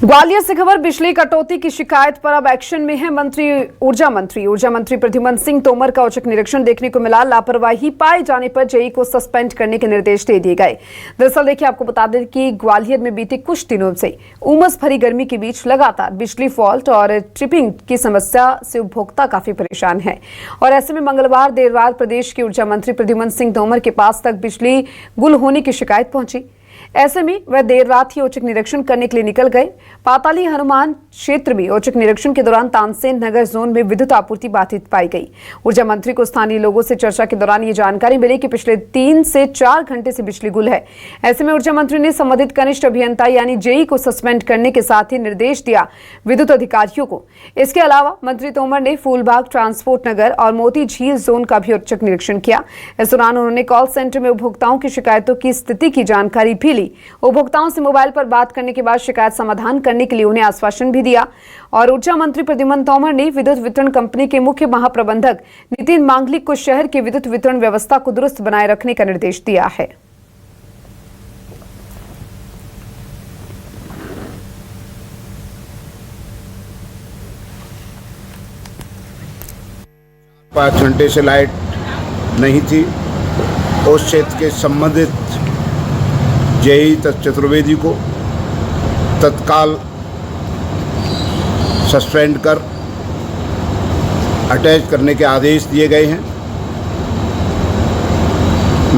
ग्वालियर से खबर, बिजली कटौती की शिकायत पर अब एक्शन में है ऊर्जा मंत्री प्रद्युमन सिंह तोमर का औचक निरीक्षण देखने को मिला। लापरवाही पाए जाने पर जेई को सस्पेंड करने के निर्देश दे दिए गए। दरअसल देखिए, आपको बता दें कि ग्वालियर में बीते कुछ दिनों से उमस भरी गर्मी के बीच लगातार बिजली फॉल्ट और ट्रिपिंग की समस्या से उपभोक्ता काफी परेशान है। और ऐसे में मंगलवार देर रात प्रदेश के ऊर्जा मंत्री प्रद्युमन सिंह तोमर के पास तक बिजली गुल होने की शिकायत पहुंची। ऐसे में वह देर रात ही औचक निरीक्षण करने के लिए निकल गए। पाताली हनुमान क्षेत्र में औचक निरीक्षण के दौरान तानसेन नगर जोन में विद्युत आपूर्ति बाधित पाई गई। ऊर्जा मंत्री को स्थानीय लोगों से चर्चा के दौरान ये जानकारी मिली कि पिछले 3 से 4 घंटे से बिजली गुल है। ऐसे में ऊर्जा मंत्री ने संबंधित कनिष्ठ अभियंता यानी जेई को सस्पेंड करने के साथ ही निर्देश दिया विद्युत अधिकारियों को। इसके अलावा मंत्री तोमर ने फूलबाग, ट्रांसपोर्ट नगर और मोती झील जोन का भी औचक निरीक्षण किया। इस दौरान उन्होंने कॉल सेंटर में उपभोक्ताओं की शिकायतों की स्थिति की जानकारी भी ली। उपभोक्ताओं से मोबाइल पर बात करने के बाद शिकायत समाधान करने के लिए उन्हें आश्वासन भी दिया। और ऊर्जा मंत्री प्रद्युमन तोमर ने विद्युत वितरण कंपनी के मुख्य महाप्रबंधक नितिन मांगलिक को शहर की विद्युत वितरण व्यवस्था को दुरुस्त बनाए रखने का निर्देश दिया है। पाँच घंटे से लाइट नहीं थी। उस क्षेत्र के संबंधित जेई चतुर्वेदी को तत्काल सस्पेंड कर अटैच करने के आदेश दिए गए हैं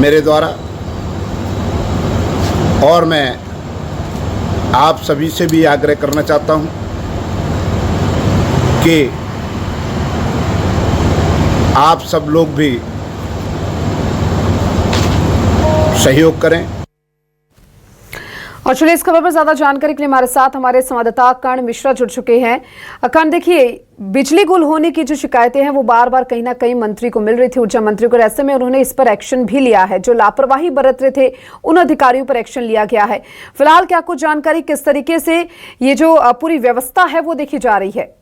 मेरे द्वारा। और मैं आप सभी से भी आग्रह करना चाहता हूं कि आप सब लोग भी सहयोग करें। और चलिए, इस खबर पर ज्यादा जानकारी के लिए हमारे साथ हमारे संवाददाता कर्ण मिश्रा जुड़ चुके हैं। कर्ण, देखिए, बिजली गुल होने की जो शिकायतें हैं वो बार बार कहीं ना कहीं मंत्री को मिल रही थी, ऊर्जा मंत्री को। ऐसे में उन्होंने इस पर एक्शन भी लिया है। जो लापरवाही बरत रहे थे उन अधिकारियों पर एक्शन लिया गया है। फिलहाल क्या कुछ जानकारी, किस तरीके से ये जो पूरी व्यवस्था है वो देखी जा रही है?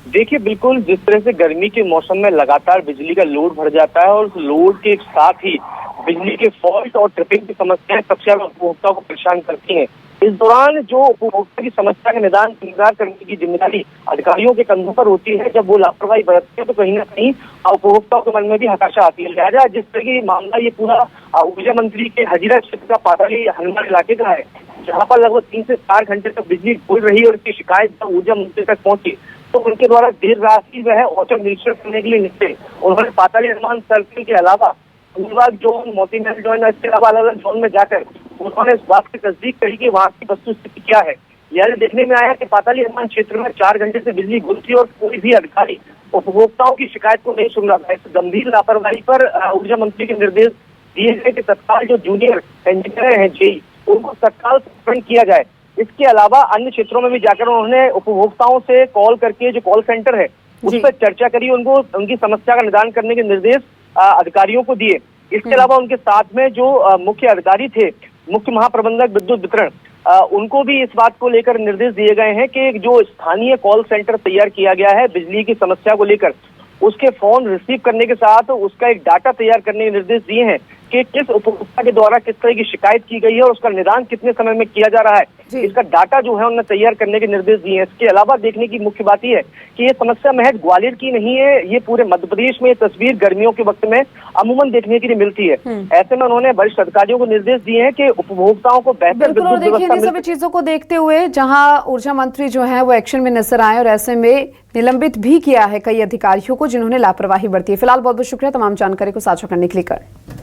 देखिए, बिल्कुल जिस तरह से गर्मी के मौसम में लगातार बिजली का लोड बढ़ जाता है और उस लोड के साथ ही बिजली के फॉल्ट और ट्रिपिंग की समस्याएं सबसे ज्यादा उपभोक्ता को परेशान करती हैं। इस दौरान जो उपभोक्ता की समस्या का निदान करने की जिम्मेदारी अधिकारियों के कंधों पर होती है, जब वो लापरवाही बरतते हैं तो कहीं ना कहीं उपभोक्ताओं के मन में भी हताशा आती है। लिहाजा जिस तरह की मामला ये पूरा ऊर्जा मंत्री के हजीरा क्षेत्र का पाताली हनुमान इलाके का है, जहाँ पर लगभग 3 से 4 घंटे तक बिजली गुल रही और इसकी शिकायत जब ऊर्जा मंत्री तक पहुंची तो उनके द्वारा देर रात ही वह औचक निरीक्षण करने के लिए निकले। उन्होंने पाताली हनुमान सर्किल के अलावा फूलबाग जोन, मोती महल जोन, इसके अलावा अलग अलग जोन में जाकर उन्होंने इस बात की तस्दीक करी कि वहाँ की वस्तुस्थिति क्या है। यह देखने में आया कि पाताली हनुमान क्षेत्र में 4 घंटे से बिजली गुल थी और कोई भी अधिकारी उपभोक्ताओं की शिकायत को नहीं सुन रहा था। इस गंभीर लापरवाही पर ऊर्जा मंत्री के निर्देश दिए गए कि तत्काल जो जूनियर इंजीनियर हैं जेई, उनको तत्काल सस्पेंड किया जाए। इसके अलावा अन्य क्षेत्रों में भी जाकर उन्होंने उपभोक्ताओं से कॉल करके जो कॉल सेंटर है उस पर चर्चा करी, उनको उनकी समस्या का निदान करने के निर्देश अधिकारियों को दिए। इसके अलावा उनके साथ में जो मुख्य अधिकारी थे, मुख्य महाप्रबंधक विद्युत वितरण, उनको भी इस बात को लेकर निर्देश दिए गए हैं कि जो स्थानीय कॉल सेंटर तैयार किया गया है बिजली की समस्या को लेकर, उसके फोन रिसीव करने के साथ उसका एक डाटा तैयार करने के निर्देश दिए हैं कि किस उपभोक्ता के द्वारा किस तरह की शिकायत की गई है और उसका निदान कितने समय में किया जा रहा है। इसका डाटा जो है उन्हें तैयार करने के निर्देश दिए हैं। इसके अलावा देखने की मुख्य बात यह है कि ये समस्या महज ग्वालियर की नहीं है, ये पूरे मध्य प्रदेश में तस्वीर गर्मियों के वक्त में अमूमन देखने के लिए मिलती है। ऐसे में उन्होंने वरिष्ठ अधिकारियों को निर्देश दिए हैं कि उपभोक्ताओं को बेहतर विद्युत व्यवस्था। सभी चीजों को देखते हुए जहाँ ऊर्जा मंत्री जो है वो एक्शन में नजर आए और ऐसे में निलंबित भी किया है कई अधिकारियों को जिन्होंने लापरवाही बरती है। फिलहाल बहुत बहुत शुक्रिया तमाम जानकारी को साझा करने के लिए।